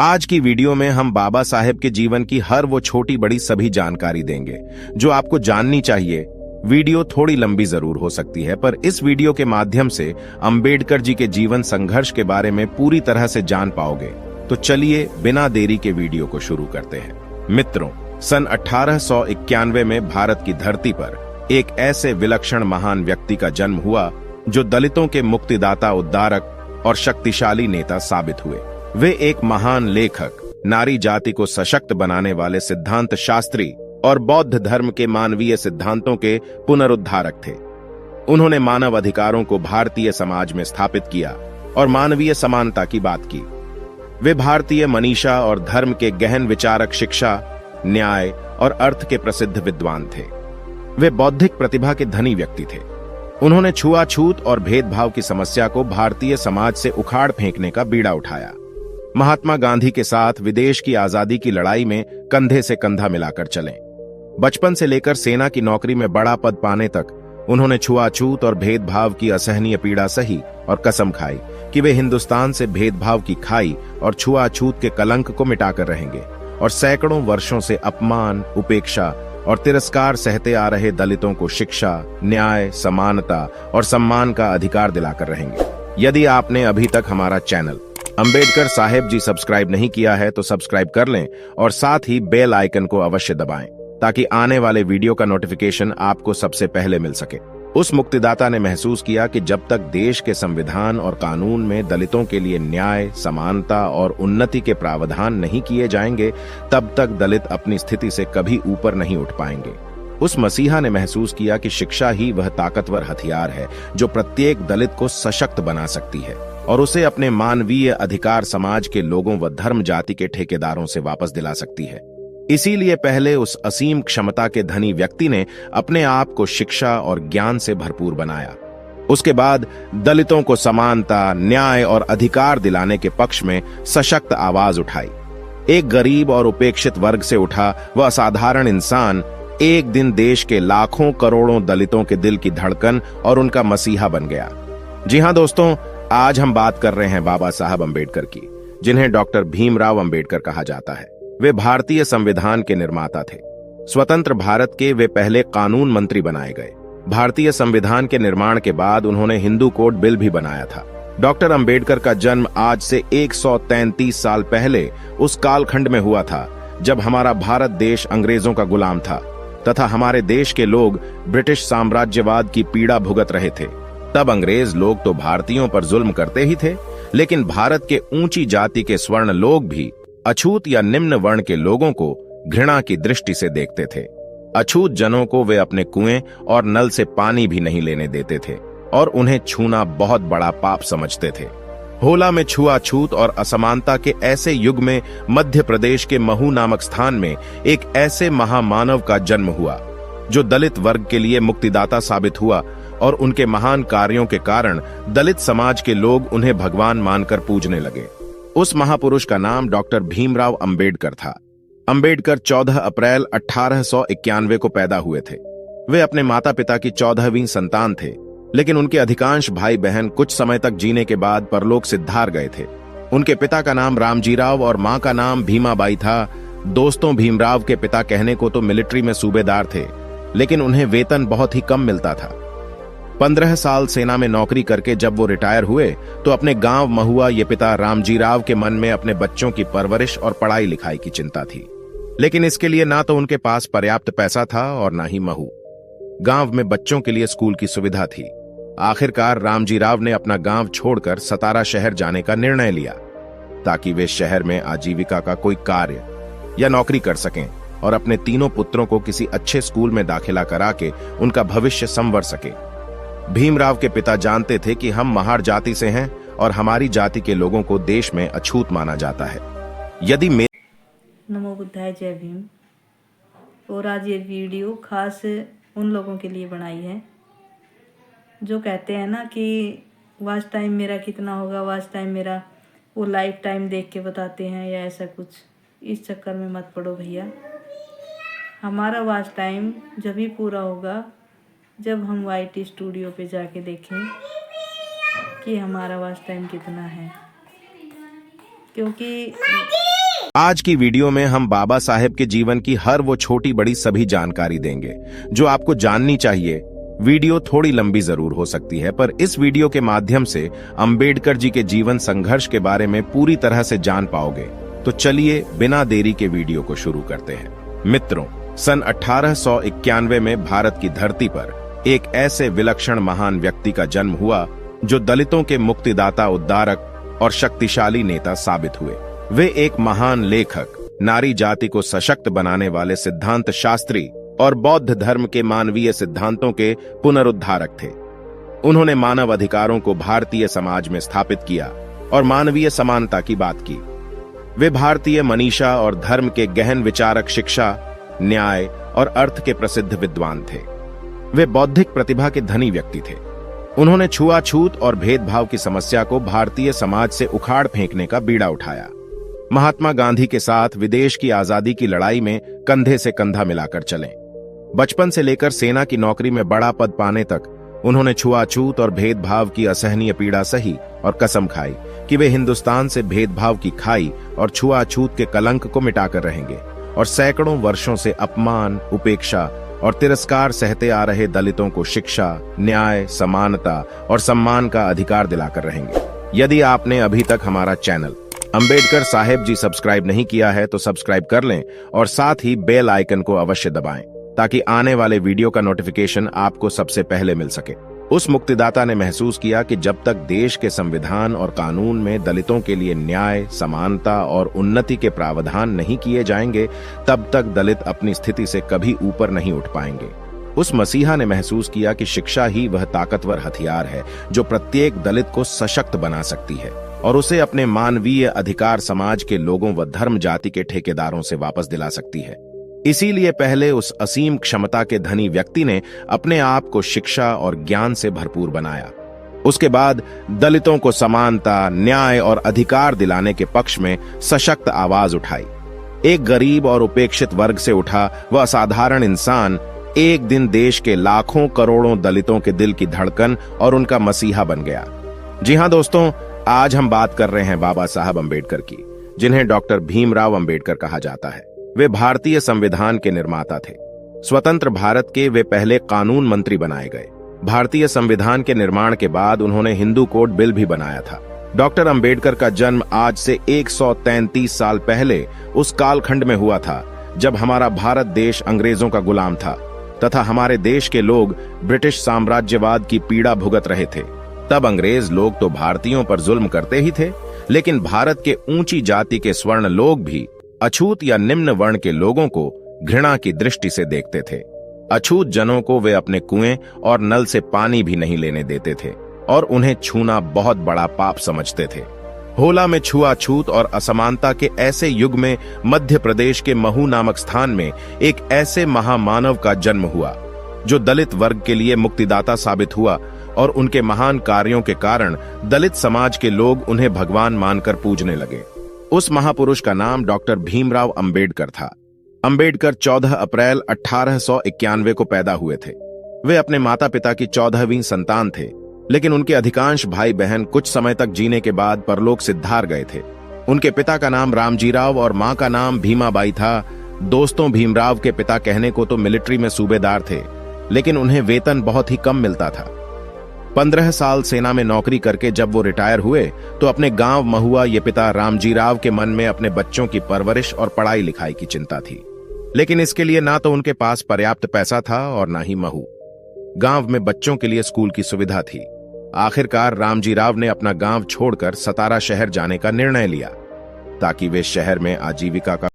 आज की वीडियो में हम बाबा साहेब के जीवन की हर वो छोटी बड़ी सभी जानकारी देंगे जो आपको जाननी चाहिए। वीडियो थोड़ी लंबी जरूर हो सकती है, पर इस वीडियो के माध्यम से अंबेडकर जी के जीवन संघर्ष के बारे में पूरी तरह से जान पाओगे। तो चलिए बिना देरी के वीडियो को शुरू करते हैं। मित्रों, सन 1891 में भारत की धरती पर एक ऐसे विलक्षण महान व्यक्ति का जन्म हुआ जो दलितों के मुक्तिदाता, उद्धारक और शक्तिशाली नेता साबित हुए। वे एक महान लेखक, नारी जाति को सशक्त बनाने वाले सिद्धांत शास्त्री और बौद्ध धर्म के मानवीय सिद्धांतों के पुनरुद्धारक थे। उन्होंने मानव अधिकारों को भारतीय समाज में स्थापित किया और मानवीय समानता की बात की। वे भारतीय मनीषा और धर्म के गहन विचारक, शिक्षा, न्याय और अर्थ के प्रसिद्ध विद्वान थे। वे बौद्धिक प्रतिभा के धनी व्यक्ति थे। उन्होंने छुआछूत और भेदभाव की समस्या को भारतीय समाज से उखाड़ फेंकने का बीड़ा उठाया। महात्मा गांधी के साथ विदेश की आजादी की लड़ाई में कंधे से कंधा मिलाकर चले। बचपन से लेकर सेना की नौकरी में बड़ा पद पाने तक उन्होंने छुआछूत और भेदभाव की असहनीय पीड़ा सही और कसम खाई कि वे हिंदुस्तान से भेदभाव की खाई और छुआछूत के कलंक को मिटाकर रहेंगे और सैकड़ों वर्षों से अपमान, उपेक्षा और तिरस्कार सहते आ रहे दलितों को शिक्षा, न्याय, समानता और सम्मान का अधिकार दिलाकर रहेंगे। यदि आपने अभी तक हमारा चैनल अंबेडकर साहेब जी सब्सक्राइब नहीं किया है तो सब्सक्राइब कर लें और साथ ही बेल आइकन को अवश्य दबाएं ताकि आने वाले वीडियो का नोटिफिकेशन आपको सबसे पहले मिल सके। उस मुक्तिदाता ने महसूस किया कि जब तक देश के संविधान और कानून में दलितों के लिए न्याय, समानता और उन्नति के प्रावधान नहीं किए जाएंगे, तब तक दलित अपनी स्थिति से कभी ऊपर नहीं उठ पाएंगे। उस मसीहा ने महसूस किया कि शिक्षा ही वह ताकतवर हथियार है जो प्रत्येक दलित को सशक्त बना सकती है और उसे अपने मानवीय अधिकार समाज के लोगों व धर्म जाति के ठेकेदारों से वापस दिला सकती है। इसीलिए पहले उस असीम क्षमता के धनी व्यक्ति ने अपने आप को शिक्षा और ज्ञान से भरपूर बनाया। उसके बाद दलितों को समानता, न्याय और अधिकार दिलाने के पक्ष में सशक्त आवाज उठाई। एक गरीब और उपेक्षित वर्ग से उठा वह असाधारण इंसान एक दिन देश के लाखों करोड़ों दलितों के दिल की धड़कन और उनका मसीहा बन गया। जी हां दोस्तों, आज हम बात कर रहे हैं बाबा साहब अंबेडकर की, जिन्हें डॉक्टर भीमराव अंबेडकर कहा जाता है। वे भारतीय संविधान के निर्माता थे। स्वतंत्र भारत के वे पहले कानून मंत्री बनाए गए। भारतीय संविधान के निर्माण के बाद उन्होंने हिंदू कोड बिल भी बनाया था। डॉक्टर अंबेडकर का जन्म आज से 133 साल पहले उस कालखंड में हुआ था जब हमारा भारत देश अंग्रेजों का गुलाम था तथा हमारे देश के लोग ब्रिटिश साम्राज्यवाद की पीड़ा भुगत रहे थे। तब अंग्रेज लोग तो भारतीयों पर जुल्म करते ही थे, लेकिन भारत के ऊंची जाति के स्वर्ण लोग भी अछूत या निम्न वर्ण के लोगों को घृणा की दृष्टि से देखते थे। अछूत जनों को वे अपने कुएं और नल से पानी भी नहीं लेने देते थे और उन्हें छूना बहुत बड़ा पाप समझते थे। होला में छुआछूत और असमानता के ऐसे युग में मध्य प्रदेश के महू नामक स्थान में एक ऐसे महामानव का जन्म हुआ जो दलित वर्ग के लिए मुक्तिदाता साबित हुआ और उनके महान कार्यों के कारण दलित समाज के लोग उन्हें भगवान मानकर पूजने लगे। उस महापुरुष का नाम डॉक्टर भीमराव अंबेडकर था। अंबेडकर 14 अप्रैल 1891 को पैदा हुए थे। वे अपने माता पिता की 14वीं संतान थे, लेकिन उनके अधिकांश भाई बहन कुछ समय तक जीने के बाद परलोक सिद्धार गए थे। उनके पिता का नाम रामजीराव और मां का नाम भीमाबाई था। दोस्तों, भीमराव के पिता कहने को तो मिलिट्री में सूबेदार थे, लेकिन उन्हें वेतन बहुत ही कम मिलता था। 15 साल सेना में नौकरी करके जब वो रिटायर हुए तो अपने गांव महुआ ये पिता रामजीराव के मन में अपने बच्चों की परवरिश और पढ़ाई लिखाई की चिंता थी, लेकिन इसके लिए ना तो उनके पास पर्याप्त पैसा था और ना ही महू गांव में बच्चों के लिए स्कूल की सुविधा थी। आखिरकार रामजीराव ने अपना गांव छोड़कर सतारा शहर जाने का निर्णय लिया ताकि वे शहर में आजीविका का कोई कार्य या नौकरी कर सकें और अपने तीनों पुत्रों को किसी अच्छे स्कूल में दाखिला करा के उनका भविष्य संवर सके। भीमराव के पिता जानते थे कि हम महार जाति से हैं और हमारी जाति के लोगों को देश में अछूत माना जाता है। यदि नमो बुद्धाय, जय भीम। और आज ये वीडियो खास उन लोगों के लिए बनाई है जो कहते हैं ना कि वॉच टाइम मेरा कितना होगा, वॉच टाइम मेरा, वो लाइफ टाइम देख के बताते हैं या ऐसा कुछ। इस चक्कर में मत पड़ो भैया। हमारा वॉच टाइम जब भी पूरा होगा जब हम YT स्टूडियो पे जाके देखें कि हमारा वॉच टाइम कितना है। क्योंकि आज की वीडियो में हम बाबा साहेब के जीवन की हर वो छोटी बड़ी सभी जानकारी देंगे जो आपको जाननी चाहिए। वीडियो थोड़ी लंबी जरूर हो सकती है, पर इस वीडियो के माध्यम से अंबेडकर जी के जीवन संघर्ष के बारे में पूरी तरह से जान पाओगे। तो चलिए बिना देरी के वीडियो को शुरू करते हैं। मित्रों, सन 1891 में भारत की धरती पर एक ऐसे विलक्षण महान व्यक्ति का जन्म हुआ जो दलितों के मुक्तिदाता, उद्धारक और शक्तिशाली नेता साबित हुए। वे एक महान लेखक, नारी जाति को सशक्त बनाने वाले सिद्धांत शास्त्री और बौद्ध धर्म के मानवीय सिद्धांतों के पुनरुद्धारक थे। उन्होंने मानव अधिकारों को भारतीय समाज में स्थापित किया और मानवीय समानता की बात की। वे भारतीय मनीषा और धर्म के गहन विचारक, शिक्षा, न्याय और अर्थ के प्रसिद्ध विद्वान थे। वे बौद्धिक प्रतिभा के धनी व्यक्ति थे। उन्होंने छुआछूत और भेदभाव की समस्या को भारतीय समाज से उखाड़ फेंकने का बीड़ा उठाया। महात्मा गांधी के साथ विदेश की आजादी की लड़ाई में कंधे से कंधा मिलाकर चले। बचपन से लेकर सेना की नौकरी में बड़ा पद पाने तक उन्होंने छुआछूत और भेदभाव की असहनीय पीड़ा सही और कसम खाई कि वे हिंदुस्तान से भेदभाव की खाई और छुआछूत के कलंक को मिटाकर रहेंगे और सैकड़ों वर्षों से अपमान, उपेक्षा और तिरस्कार सहते आ रहे दलितों को शिक्षा, न्याय, समानता और सम्मान का अधिकार दिलाकर रहेंगे। यदि आपने अभी तक हमारा चैनल अंबेडकर साहेब जी सब्सक्राइब नहीं किया है तो सब्सक्राइब कर लें और साथ ही बेल आइकन को अवश्य दबाएं ताकि आने वाले वीडियो का नोटिफिकेशन आपको सबसे पहले मिल सके। उस मुक्तिदाता ने महसूस किया कि जब तक देश के संविधान और कानून में दलितों के लिए न्याय, समानता और उन्नति के प्रावधान नहीं किए जाएंगे, तब तक दलित अपनी स्थिति से कभी ऊपर नहीं उठ पाएंगे। उस मसीहा ने महसूस किया कि शिक्षा ही वह ताकतवर हथियार है जो प्रत्येक दलित को सशक्त बना सकती है और उसे अपने मानवीय अधिकार समाज के लोगों व धर्म जाति के ठेकेदारों से वापस दिला सकती है। इसीलिए पहले उस असीम क्षमता के धनी व्यक्ति ने अपने आप को शिक्षा और ज्ञान से भरपूर बनाया। उसके बाद दलितों को समानता, न्याय और अधिकार दिलाने के पक्ष में सशक्त आवाज उठाई। एक गरीब और उपेक्षित वर्ग से उठा वह असाधारण इंसान एक दिन देश के लाखों करोड़ों दलितों के दिल की धड़कन और उनका मसीहा बन गया। जी हां दोस्तों, आज हम बात कर रहे हैं बाबा साहब अंबेडकर की, जिन्हें डॉक्टर भीमराव अंबेडकर कहा जाता है। वे भारतीय संविधान के निर्माता थे। स्वतंत्र भारत के वे पहले कानून मंत्री बनाए गए। भारतीय संविधान के निर्माण के बाद उन्होंने हिंदू कोड बिल भी बनाया था। डॉक्टर अंबेडकर का जन्म आज से 133 साल पहले उस कालखंड में हुआ था जब हमारा भारत देश अंग्रेजों का गुलाम था तथा हमारे देश के लोग ब्रिटिश साम्राज्यवाद की पीड़ा भुगत रहे थे। तब अंग्रेज लोग तो भारतीयों पर जुल्म करते ही थे, लेकिन भारत के ऊंची जाति के स्वर्ण लोग भी अछूत या निम्न वर्ण के लोगों को घृणा की दृष्टि से देखते थे। अछूत जनों को वे अपने कुएं और नल से पानी भी नहीं लेने देते थे और उन्हें छूना बहुत बड़ा पाप समझते थे। होला में छुआछूत और असमानता के ऐसे युग में मध्य प्रदेश के महू नामक स्थान में एक ऐसे महामानव का जन्म हुआ जो दलित वर्ग के लिए मुक्तिदाता साबित हुआ और उनके महान कार्यों के कारण दलित समाज के लोग उन्हें भगवान मानकर पूजने लगे। उस महापुरुष का नाम डॉक्टर भीमराव अंबेडकर था। अंबेडकर 14 अप्रैल 1891 को पैदा हुए थे। वे अपने माता पिता की 14वीं संतान थे, लेकिन उनके अधिकांश भाई बहन कुछ समय तक जीने के बाद परलोक सिद्धार गए थे। उनके पिता का नाम रामजीराव और मां का नाम भीमाबाई था। दोस्तों, भीमराव के पिता कहने को तो मिलिट्री में सूबेदार थे, लेकिन उन्हें वेतन बहुत ही कम मिलता था। 15 साल सेना में नौकरी करके जब वो रिटायर हुए तो अपने गांव महुआ ये पिता रामजीराव के मन में अपने बच्चों की परवरिश और पढ़ाई लिखाई की चिंता थी, लेकिन इसके लिए ना तो उनके पास पर्याप्त पैसा था और ना ही महू गांव में बच्चों के लिए स्कूल की सुविधा थी। आखिरकार रामजीराव ने अपना गांव छोड़कर सतारा शहर जाने का निर्णय लिया ताकि वे शहर में आजीविका का